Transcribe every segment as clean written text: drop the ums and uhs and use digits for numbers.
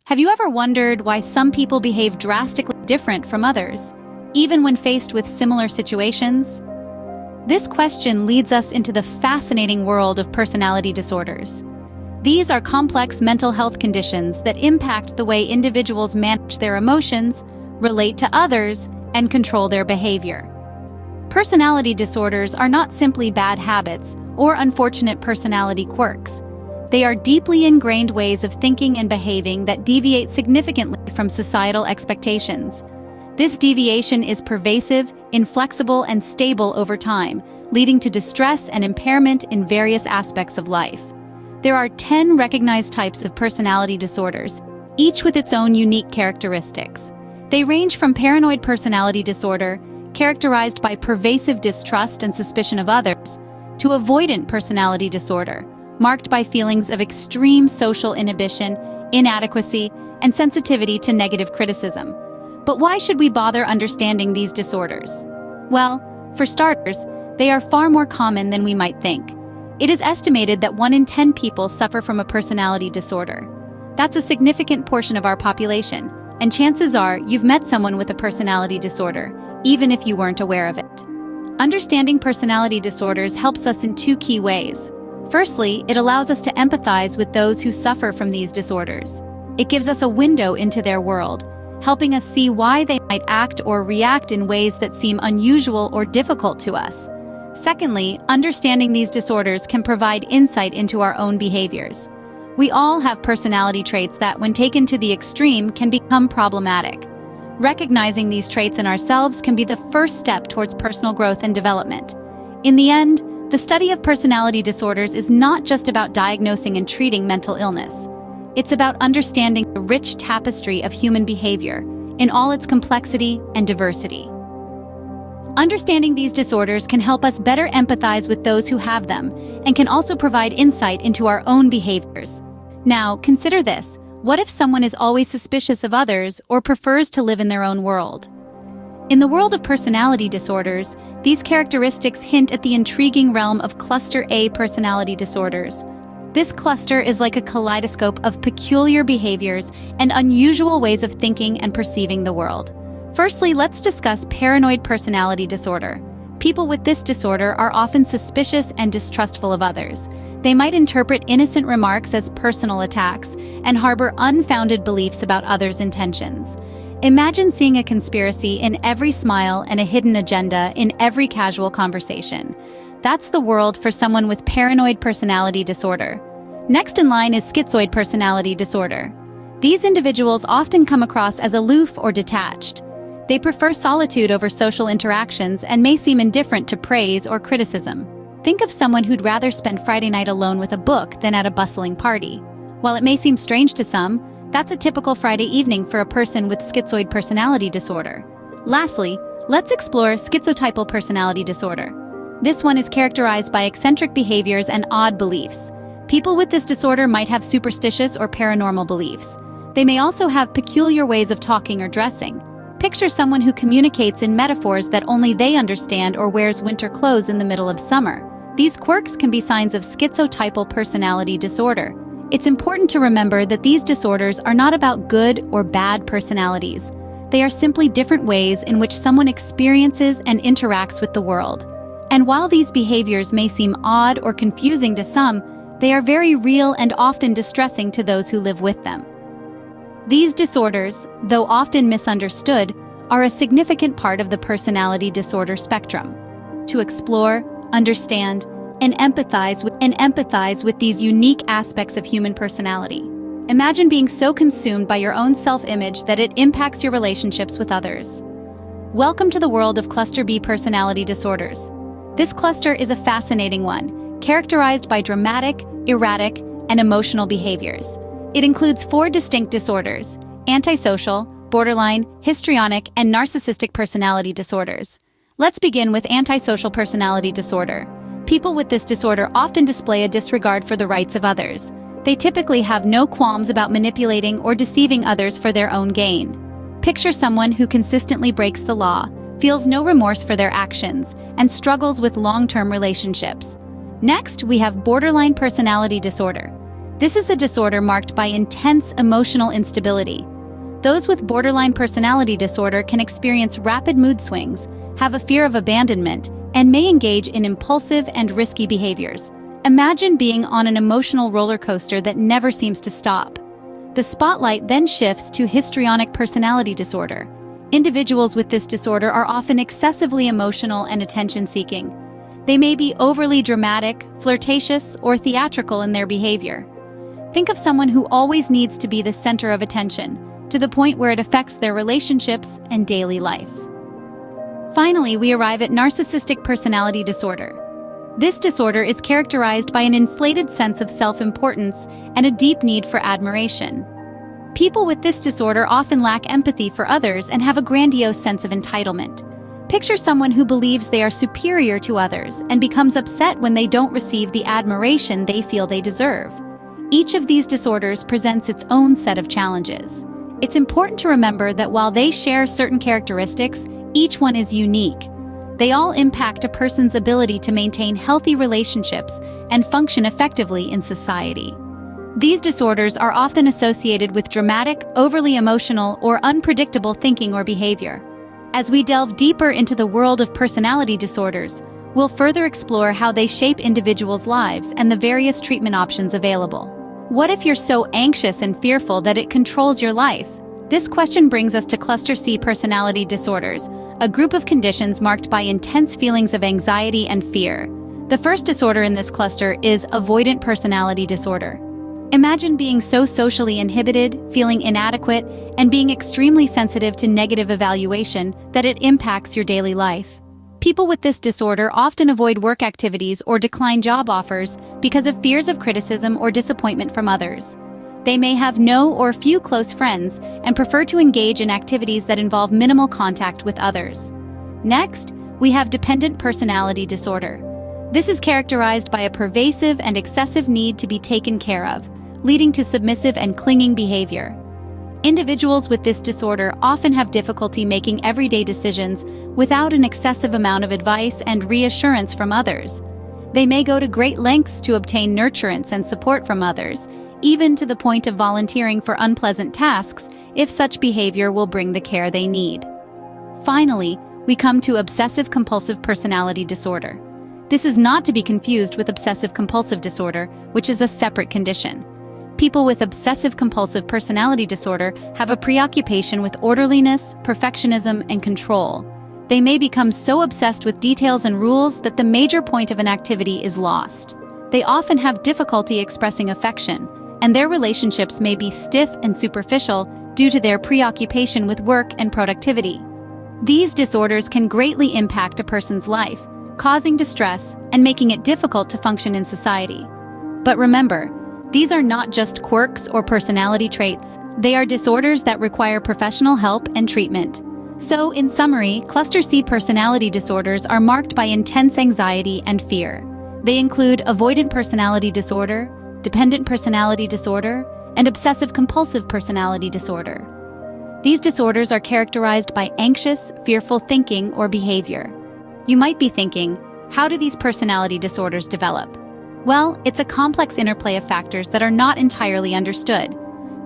Have you ever wondered why some people behave drastically different from others, even when faced with similar situations? This question leads us into the fascinating world of personality disorders. These are complex mental health conditions that impact the way individuals manage their emotions, relate to others, and control their behavior. Personality disorders are not simply bad habits or unfortunate personality quirks. They are deeply ingrained ways of thinking and behaving that deviate significantly from societal expectations. This deviation is pervasive, inflexible, and stable over time, leading to distress and impairment in various aspects of life. There are 10 recognized types of personality disorders, each with its own unique characteristics. They range from paranoid personality disorder, characterized by pervasive distrust and suspicion of others, to avoidant personality disorder, marked by feelings of extreme social inhibition, inadequacy, and sensitivity to negative criticism. But why should we bother understanding these disorders? Well, for starters, they are far more common than we might think. It is estimated that 1 in 10 people suffer from a personality disorder. That's a significant portion of our population, and chances are you've met someone with a personality disorder, even if you weren't aware of it. Understanding personality disorders helps us in 2 key ways. Firstly, it allows us to empathize with those who suffer from these disorders. It gives us a window into their world, helping us see why they might act or react in ways that seem unusual or difficult to us. Secondly, understanding these disorders can provide insight into our own behaviors. We all have personality traits that, when taken to the extreme, can become problematic. Recognizing these traits in ourselves can be the first step towards personal growth and development. In the end, the study of personality disorders is not just about diagnosing and treating mental illness. It's about understanding the rich tapestry of human behavior in all its complexity and diversity. Understanding these disorders can help us better empathize with those who have them and can also provide insight into our own behaviors. Now, consider this. What if someone is always suspicious of others or prefers to live in their own world? In the world of personality disorders, these characteristics hint at the intriguing realm of cluster A personality disorders. This cluster is like a kaleidoscope of peculiar behaviors and unusual ways of thinking and perceiving the world. Firstly, let's discuss paranoid personality disorder. People with this disorder are often suspicious and distrustful of others. They might interpret innocent remarks as personal attacks and harbor unfounded beliefs about others' intentions. Imagine seeing a conspiracy in every smile and a hidden agenda in every casual conversation. That's the world for someone with paranoid personality disorder. Next in line is schizoid personality disorder. These individuals often come across as aloof or detached. They prefer solitude over social interactions and may seem indifferent to praise or criticism. Think of someone who'd rather spend Friday night alone with a book than at a bustling party. While it may seem strange to some, that's a typical Friday evening for a person with schizoid personality disorder. Lastly, let's explore schizotypal personality disorder. This one is characterized by eccentric behaviors and odd beliefs. People with this disorder might have superstitious or paranormal beliefs. They may also have peculiar ways of talking or dressing. Picture someone who communicates in metaphors that only they understand or wears winter clothes in the middle of summer. These quirks can be signs of schizotypal personality disorder. It's important to remember that these disorders are not about good or bad personalities. They are simply different ways in which someone experiences and interacts with the world. And while these behaviors may seem odd or confusing to some, they are very real and often distressing to those who live with them. These disorders, though often misunderstood, are a significant part of the personality disorder spectrum. To explore, understand, and empathize with these unique aspects of human personality. Imagine being so consumed by your own self-image that it impacts your relationships with others. Welcome to the world of cluster B personality disorders. This cluster is a fascinating one, characterized by dramatic, erratic, and emotional behaviors. It includes 4 distinct disorders: antisocial, borderline, histrionic, and narcissistic personality disorders. Let's begin with antisocial personality disorder. People with this disorder often display a disregard for the rights of others. They typically have no qualms about manipulating or deceiving others for their own gain. Picture someone who consistently breaks the law, feels no remorse for their actions, and struggles with long-term relationships. Next, we have borderline personality disorder. This is a disorder marked by intense emotional instability. Those with borderline personality disorder can experience rapid mood swings, have a fear of abandonment, and may engage in impulsive and risky behaviors. Imagine being on an emotional roller coaster that never seems to stop. The spotlight then shifts to histrionic personality disorder. Individuals with this disorder are often excessively emotional and attention-seeking. They may be overly dramatic, flirtatious, or theatrical in their behavior. Think of someone who always needs to be the center of attention, to the point where it affects their relationships and daily life. Finally, we arrive at narcissistic personality disorder. This disorder is characterized by an inflated sense of self-importance and a deep need for admiration. People with this disorder often lack empathy for others and have a grandiose sense of entitlement. Picture someone who believes they are superior to others and becomes upset when they don't receive the admiration they feel they deserve. Each of these disorders presents its own set of challenges. It's important to remember that while they share certain characteristics, each one is unique. They all impact a person's ability to maintain healthy relationships and function effectively in society. These disorders are often associated with dramatic, overly emotional, or unpredictable thinking or behavior. As we delve deeper into the world of personality disorders, we'll further explore how they shape individuals' lives and the various treatment options available. What if you're so anxious and fearful that it controls your life? This question brings us to Cluster C personality disorders, a group of conditions marked by intense feelings of anxiety and fear. The first disorder in this cluster is avoidant personality disorder. Imagine being so socially inhibited, feeling inadequate, and being extremely sensitive to negative evaluation that it impacts your daily life. People with this disorder often avoid work activities or decline job offers because of fears of criticism or disappointment from others. They may have no or few close friends and prefer to engage in activities that involve minimal contact with others. Next, we have dependent personality disorder. This is characterized by a pervasive and excessive need to be taken care of, leading to submissive and clinging behavior. Individuals with this disorder often have difficulty making everyday decisions without an excessive amount of advice and reassurance from others. They may go to great lengths to obtain nurturance and support from others, even to the point of volunteering for unpleasant tasks if such behavior will bring the care they need. Finally, we come to obsessive-compulsive personality disorder. This is not to be confused with obsessive-compulsive disorder, which is a separate condition. People with obsessive-compulsive personality disorder have a preoccupation with orderliness, perfectionism, and control. They may become so obsessed with details and rules that the major point of an activity is lost. They often have difficulty expressing affection, and their relationships may be stiff and superficial due to their preoccupation with work and productivity. These disorders can greatly impact a person's life, causing distress and making it difficult to function in society. But remember, these are not just quirks or personality traits. They are disorders that require professional help and treatment. So, in summary, Cluster C personality disorders are marked by intense anxiety and fear. They include avoidant personality disorder, dependent personality disorder, and obsessive-compulsive personality disorder. These disorders are characterized by anxious, fearful thinking or behavior. You might be thinking, how do these personality disorders develop? Well, it's a complex interplay of factors that are not entirely understood.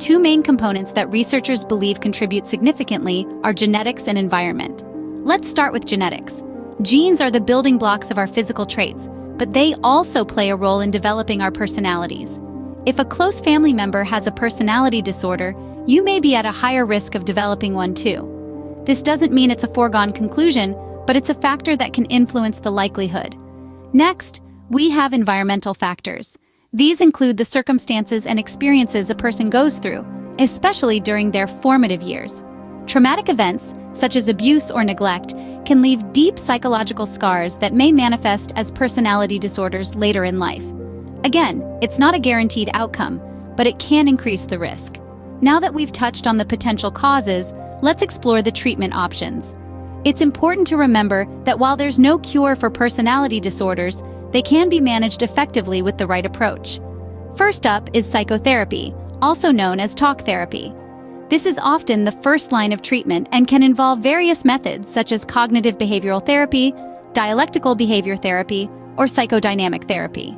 Two main components that researchers believe contribute significantly are genetics and environment. Let's start with genetics. Genes are the building blocks of our physical traits, but they also play a role in developing our personalities. If a close family member has a personality disorder, you may be at a higher risk of developing one too. This doesn't mean it's a foregone conclusion, but it's a factor that can influence the likelihood. Next, we have environmental factors. These include the circumstances and experiences a person goes through, especially during their formative years. Traumatic events, such as abuse or neglect, can leave deep psychological scars that may manifest as personality disorders later in life. Again, it's not a guaranteed outcome, but it can increase the risk. Now that we've touched on the potential causes, let's explore the treatment options. It's important to remember that while there's no cure for personality disorders, they can be managed effectively with the right approach. First up is psychotherapy, also known as talk therapy. This is often the first line of treatment and can involve various methods such as cognitive behavioral therapy, dialectical behavior therapy, or psychodynamic therapy.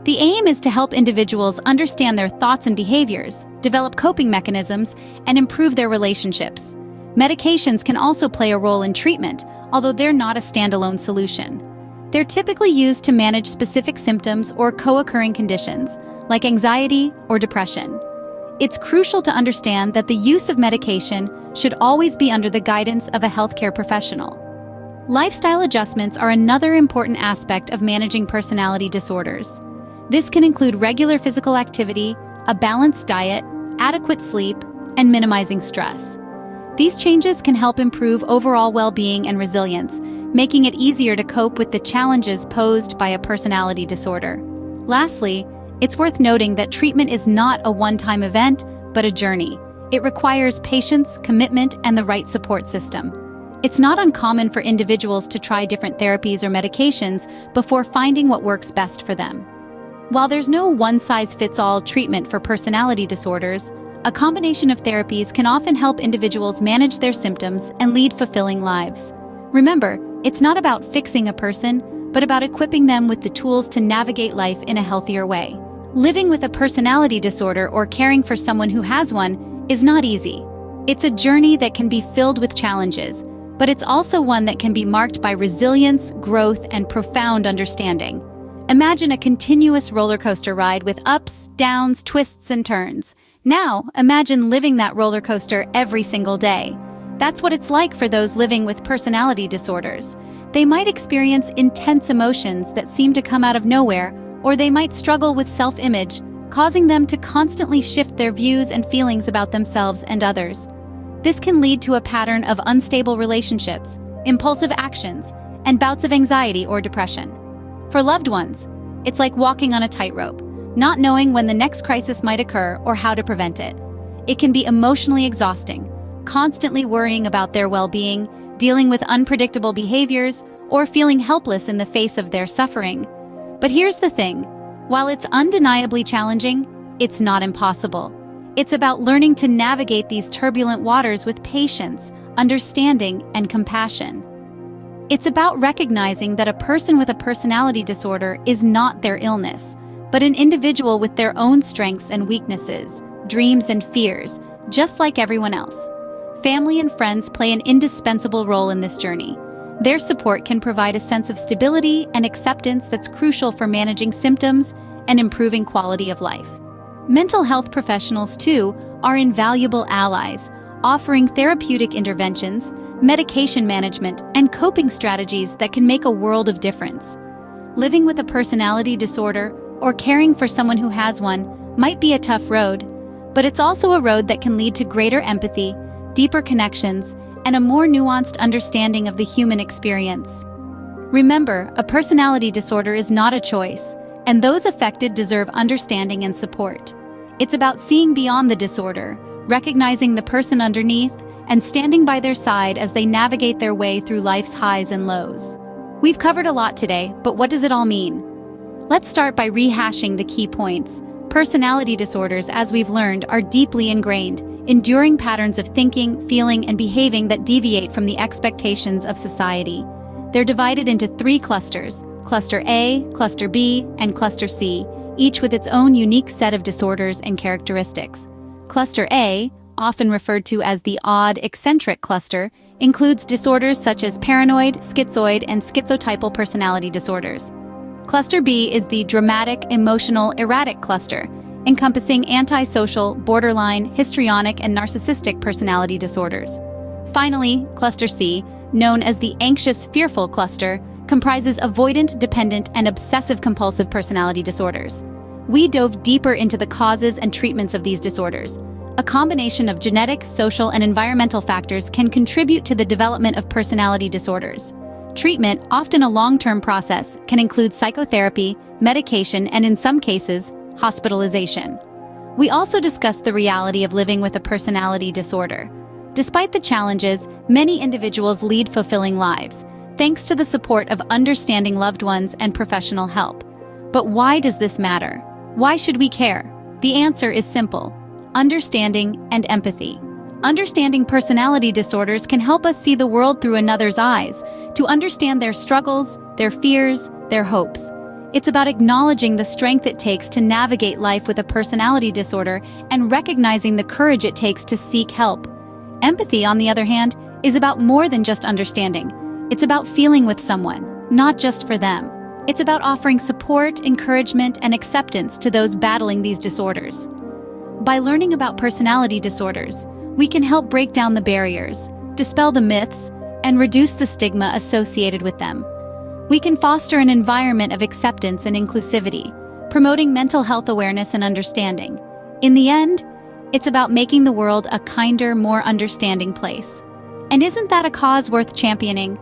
The aim is to help individuals understand their thoughts and behaviors, develop coping mechanisms, and improve their relationships. Medications can also play a role in treatment, although they're not a standalone solution. They're typically used to manage specific symptoms or co-occurring conditions, like anxiety or depression. It's crucial to understand that the use of medication should always be under the guidance of a healthcare professional. Lifestyle adjustments are another important aspect of managing personality disorders. This can include regular physical activity, a balanced diet, adequate sleep, and minimizing stress. These changes can help improve overall well-being and resilience, making it easier to cope with the challenges posed by a personality disorder. Lastly, it's worth noting that treatment is not a one-time event, but a journey. It requires patience, commitment, and the right support system. It's not uncommon for individuals to try different therapies or medications before finding what works best for them. While there's no one-size-fits-all treatment for personality disorders, a combination of therapies can often help individuals manage their symptoms and lead fulfilling lives. Remember, it's not about fixing a person, but about equipping them with the tools to navigate life in a healthier way. Living with a personality disorder or caring for someone who has one is not easy. It's a journey that can be filled with challenges, but it's also one that can be marked by resilience, growth, and profound understanding. Imagine a continuous roller coaster ride with ups, downs, twists, and turns. Now, imagine living that roller coaster every single day. That's what it's like for those living with personality disorders. They might experience intense emotions that seem to come out of nowhere, or they might struggle with self-image, causing them to constantly shift their views and feelings about themselves and others. This can lead to a pattern of unstable relationships, impulsive actions, and bouts of anxiety or depression. For loved ones, it's like walking on a tightrope, not knowing when the next crisis might occur or how to prevent it. It can be emotionally exhausting, constantly worrying about their well-being, dealing with unpredictable behaviors, or feeling helpless in the face of their suffering. But here's the thing, while it's undeniably challenging, it's not impossible. It's about learning to navigate these turbulent waters with patience, understanding, and compassion. It's about recognizing that a person with a personality disorder is not their illness, but an individual with their own strengths and weaknesses, dreams and fears, just like everyone else. Family and friends play an indispensable role in this journey. Their support can provide a sense of stability and acceptance that's crucial for managing symptoms and improving quality of life. Mental health professionals, too, are invaluable allies, offering therapeutic interventions, medication management, and coping strategies that can make a world of difference. Living with a personality disorder or caring for someone who has one might be a tough road, but it's also a road that can lead to greater empathy, deeper connections, and a more nuanced understanding of the human experience. Remember, a personality disorder is not a choice, and those affected deserve understanding and support. It's about seeing beyond the disorder, recognizing the person underneath, and standing by their side as they navigate their way through life's highs and lows. We've covered a lot today, but what does it all mean? Let's start by rehashing the key points. Personality disorders, as we've learned, are deeply ingrained, enduring patterns of thinking, feeling, and behaving that deviate from the expectations of society. They're divided into 3 clusters: Cluster A, Cluster B, and Cluster C, each with its own unique set of disorders and characteristics. Cluster A, often referred to as the odd, eccentric cluster, includes disorders such as paranoid, schizoid, and schizotypal personality disorders. Cluster B is the dramatic, emotional, erratic cluster, encompassing antisocial, borderline, histrionic, and narcissistic personality disorders. Finally, Cluster C, known as the anxious, fearful cluster, comprises avoidant, dependent, and obsessive-compulsive personality disorders. We dove deeper into the causes and treatments of these disorders. A combination of genetic, social, and environmental factors can contribute to the development of personality disorders. Treatment, often a long-term process, can include psychotherapy, medication, and in some cases, hospitalization. We also discussed the reality of living with a personality disorder. Despite the challenges, many individuals lead fulfilling lives, thanks to the support of understanding loved ones and professional help. But why does this matter? Why should we care? The answer is simple: understanding and empathy. Understanding personality disorders can help us see the world through another's eyes, to understand their struggles, their fears, their hopes. It's about acknowledging the strength it takes to navigate life with a personality disorder and recognizing the courage it takes to seek help. Empathy, on the other hand, is about more than just understanding. It's about feeling with someone, not just for them. It's about offering support, encouragement, and acceptance to those battling these disorders. By learning about personality disorders, we can help break down the barriers, dispel the myths, and reduce the stigma associated with them. We can foster an environment of acceptance and inclusivity, promoting mental health awareness and understanding. In the end, it's about making the world a kinder, more understanding place. And isn't that a cause worth championing?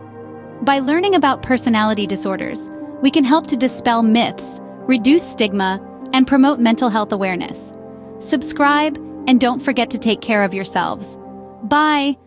By learning about personality disorders, we can help to dispel myths, reduce stigma, and promote mental health awareness. Subscribe, and don't forget to take care of yourselves. Bye!